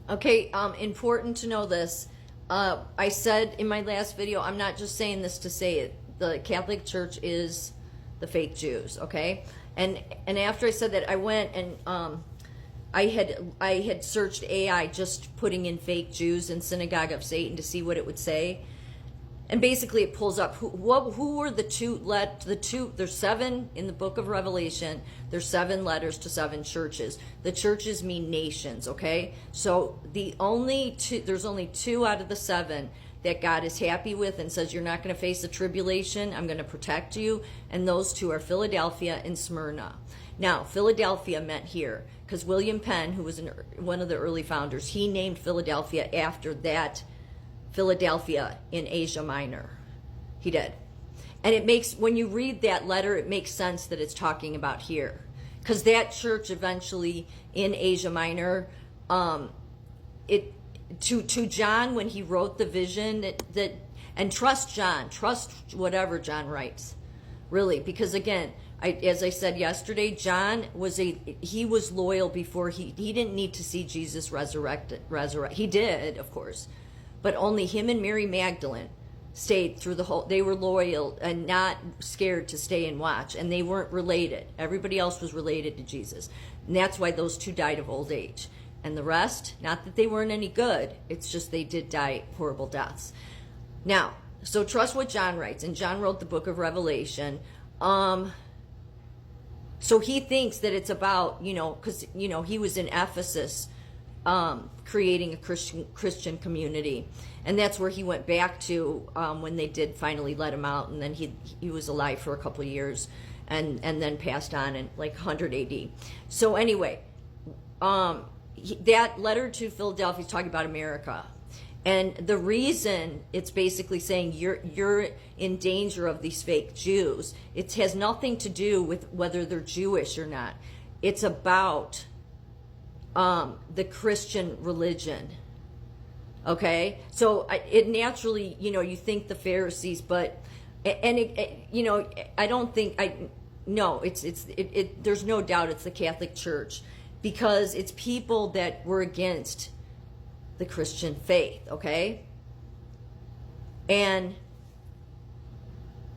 Okay, important to know this. I said in my last video, I'm not just saying this to say it. The Catholic Church is the fake Jews, okay? And after I said that, I went and I had searched AI, just putting in fake Jews and Synagogue of Satan to see what it would say. And basically it pulls up who were the two, there's 7 in the book of Revelation. There's 7 letters to 7 churches. The churches mean nations, okay? So there's only 2 out of the 7 that God is happy with and says, you're not going to face the tribulation, I'm going to protect you. And those 2 are Philadelphia and Smyrna. Now, Philadelphia meant here, because William Penn, who was one of the early founders, he named Philadelphia after that Philadelphia in Asia Minor. He did. And it makes, when you read that letter, it makes sense that it's talking about here. Because that church eventually in Asia Minor, to John, when he wrote the vision, and trust John, trust whatever John writes, really, because again, as I said yesterday, John he was loyal before he didn't need to see Jesus resurrect. He did, of course, but only him and Mary Magdalene stayed through the whole. They were loyal and not scared to stay and watch, and they weren't related. Everybody else was related to Jesus, and that's why those 2 died of old age. And the rest, not that they weren't any good, it's just they did die horrible deaths. Now, so trust what John writes, and John wrote the book of Revelation. So he thinks that it's about, because, he was in Ephesus creating a Christian community. And that's where he went back to when they did finally let him out. And then he was alive for a couple of years and then passed on in like 100 AD. So anyway, that letter to Philadelphia is talking about America. And the reason it's basically saying you're in danger of these fake Jews, it has nothing to do with whether they're Jewish or not. It's about the Christian religion. Okay? So it naturally, you think the Pharisees, but, I don't think, there's no doubt it's the Catholic Church, because it's people that were against the Christian faith, okay? And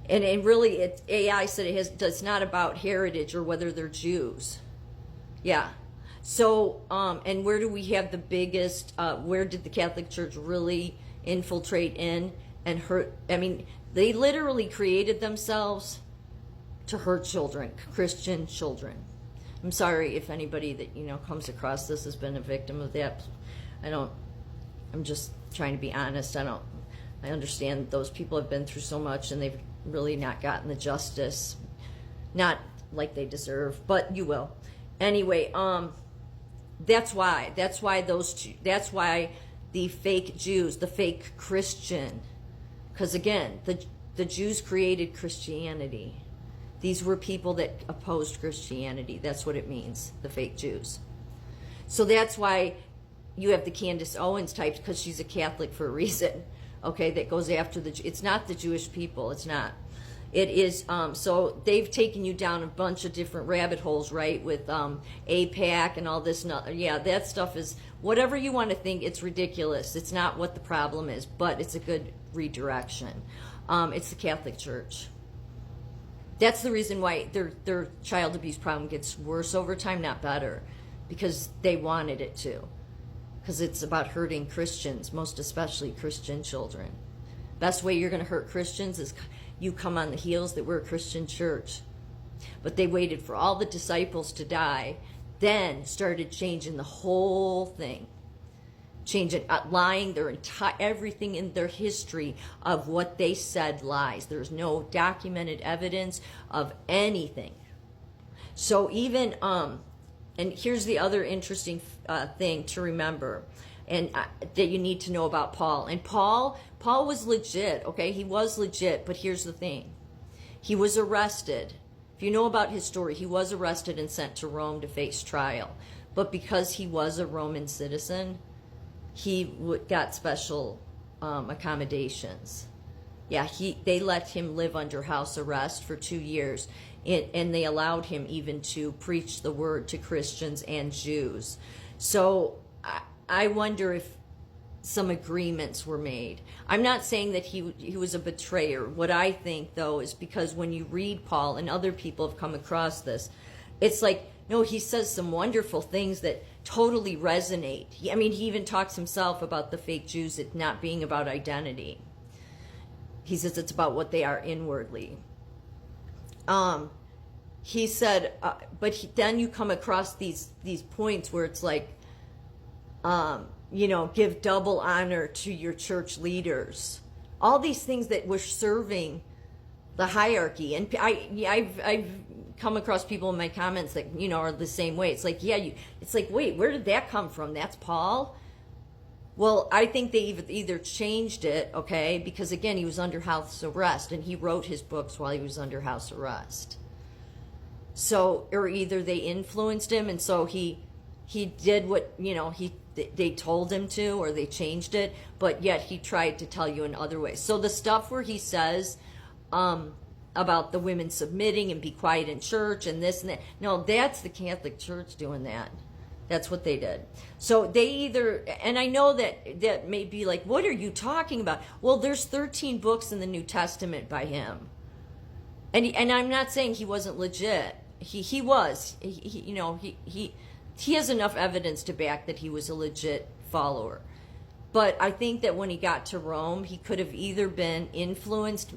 really, AI said it's not about heritage or whether they're Jews. Yeah. So, and where do we have the biggest, where did the Catholic Church really infiltrate in and hurt? I mean, they literally created themselves to hurt children, Christian children. I'm sorry if anybody that, comes across this has been a victim of that. I'm just trying to be honest. I understand that those people have been through so much and they've really not gotten the justice, not like they deserve, but you will. Anyway, that's why the fake Jews, the fake Christian, because again, the Jews created Christianity. These were people that opposed Christianity. That's what it means, the fake Jews. So that's why you have the Candace Owens type, because she's a Catholic for a reason, okay, that goes after it's not the Jewish people, it's not. It is, so they've taken you down a bunch of different rabbit holes, right, with APAC and all this. Yeah, that stuff is, whatever you want to think, it's ridiculous. It's not what the problem is, but it's a good redirection. It's the Catholic Church. That's the reason why their child abuse problem gets worse over time, not better, because they wanted it to. Because it's about hurting Christians, most especially Christian children. Best way you're going to hurt Christians is you come on the heels that we're a Christian church. But they waited for all the disciples to die, then started changing the whole thing. Changing, lying, everything in their history of what they said lies. There's no documented evidence of anything. So even, and here's the other interesting thing to remember, and that you need to know about Paul. And Paul was legit, okay? He was legit, but here's the thing. He was arrested. If you know about his story, he was arrested and sent to Rome to face trial. But because he was a Roman citizen, he got special accommodations. Yeah, they let him live under house arrest for 2 years, and they allowed him even to preach the word to Christians and Jews. So I wonder if some agreements were made. I'm not saying that he was a betrayer. What I think, though, is because when you read Paul, and other people have come across this, it's like, no, he says some wonderful things that totally resonate. I mean, he even talks himself about the fake Jews, it not being about identity. He says it's about what they are inwardly. He said, then you come across these points where it's like, give double honor to your church leaders. All these things that were serving the hierarchy. And I've come across people in my comments that, are the same way. It's like, it's like, wait, where did that come from? That's Paul? Well, I think they either changed it, okay, because again, he was under house arrest, and he wrote his books while he was under house arrest. So, or either they influenced him, and so he did what, they told him to, or they changed it, but yet he tried to tell you in other ways. So the stuff where he says about the women submitting and be quiet in church and this and that, no, that's the Catholic Church doing that. That's what they did. So they either, and I know that may be like, what are you talking about? Well, there's 13 books in the New Testament by him. And I'm not saying he wasn't legit. He was. He has enough evidence to back that he was a legit follower. But I think that when he got to Rome, he could have either been influenced,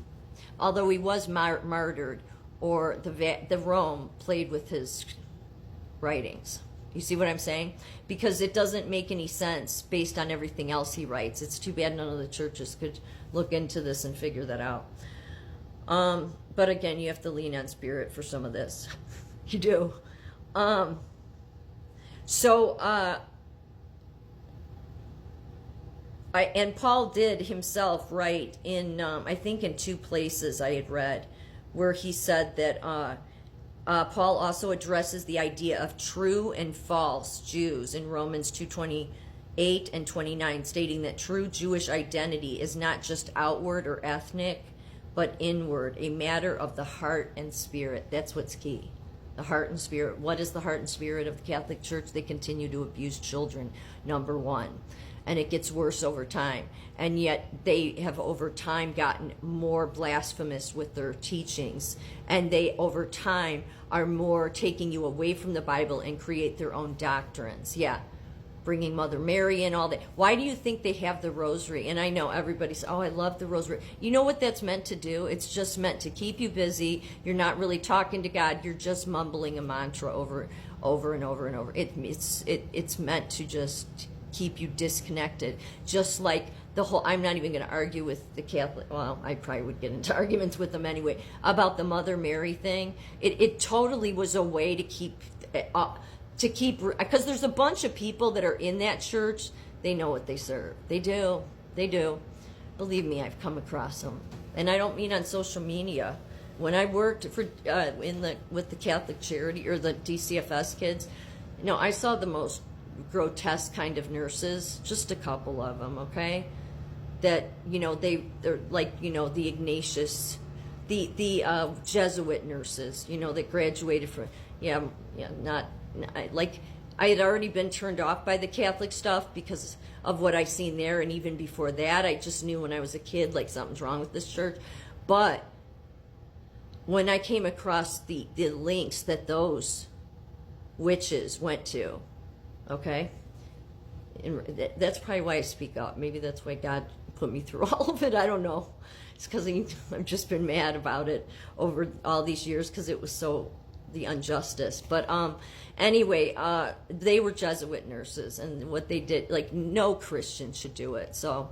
although he was martyred, or the Rome played with his writings. You see what I'm saying? Because it doesn't make any sense based on everything else he writes. It's too bad none of the churches could look into this and figure that out. But again, you have to lean on spirit for some of this. You do. And Paul did himself write in, I think in 2 places I had read, where he said that Paul also addresses the idea of true and false Jews in Romans 2:28 and 29, stating that true Jewish identity is not just outward or ethnic, but inward, a matter of the heart and spirit. That's what's key. The heart and spirit. What is the heart and spirit of the Catholic Church? They continue to abuse children, number one. And it gets worse over time. And yet they have over time gotten more blasphemous with their teachings. And they over time are more taking you away from the Bible and create their own doctrines. Yeah. Bringing Mother Mary and all that. Why do you think they have the rosary? And I know everybody says, oh, I love the rosary. You know what that's meant to do? It's just meant to keep you busy. You're not really talking to God. You're just mumbling a mantra over and over and over. It's meant to just keep you disconnected. Just like the whole, I'm not even going to argue with the Catholic, well, I probably would get into arguments with them anyway, about the Mother Mary thing. It totally was a way to keep because there's a bunch of people that are in that church, they know what they serve. They do. Believe me, I've come across them. And I don't mean on social media. When I worked for with the Catholic Charity or the DCFS kids, I saw the most grotesque kind of nurses, just a couple of them, okay? That, they're like, the Ignatius, the Jesuit nurses, that graduated from, like, I had already been turned off by the Catholic stuff because of what I seen there, and even before that, I just knew when I was a kid, like, something's wrong with this church. But when I came across the links that those witches went to, okay, and that's probably why I speak up. Maybe that's why God put me through all of it. I don't know. It's because I've just been mad about it over all these years because it was so the injustice. But anyway, they were Jesuit nurses, and what they did, like, no Christian should do it. So,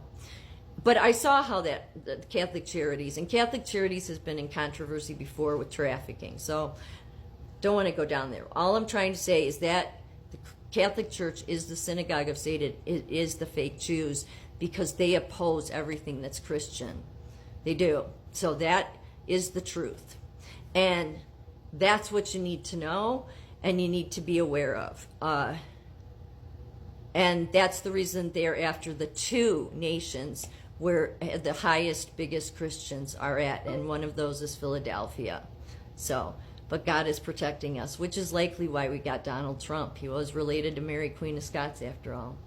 but I saw how that the Catholic Charities, and Catholic Charities has been in controversy before with trafficking. So don't want to go down there. All I'm trying to say is that the Catholic Church is the synagogue of Satan. It is the fake Jews because they oppose everything that's Christian. They do. So that is the truth. And that's what you need to know and you need to be aware of. And that's the reason they're after the 2 nations where the highest, biggest Christians are at. And one of those is Philadelphia. So, but God is protecting us, which is likely why we got Donald Trump. He was related to Mary, Queen of Scots, after all.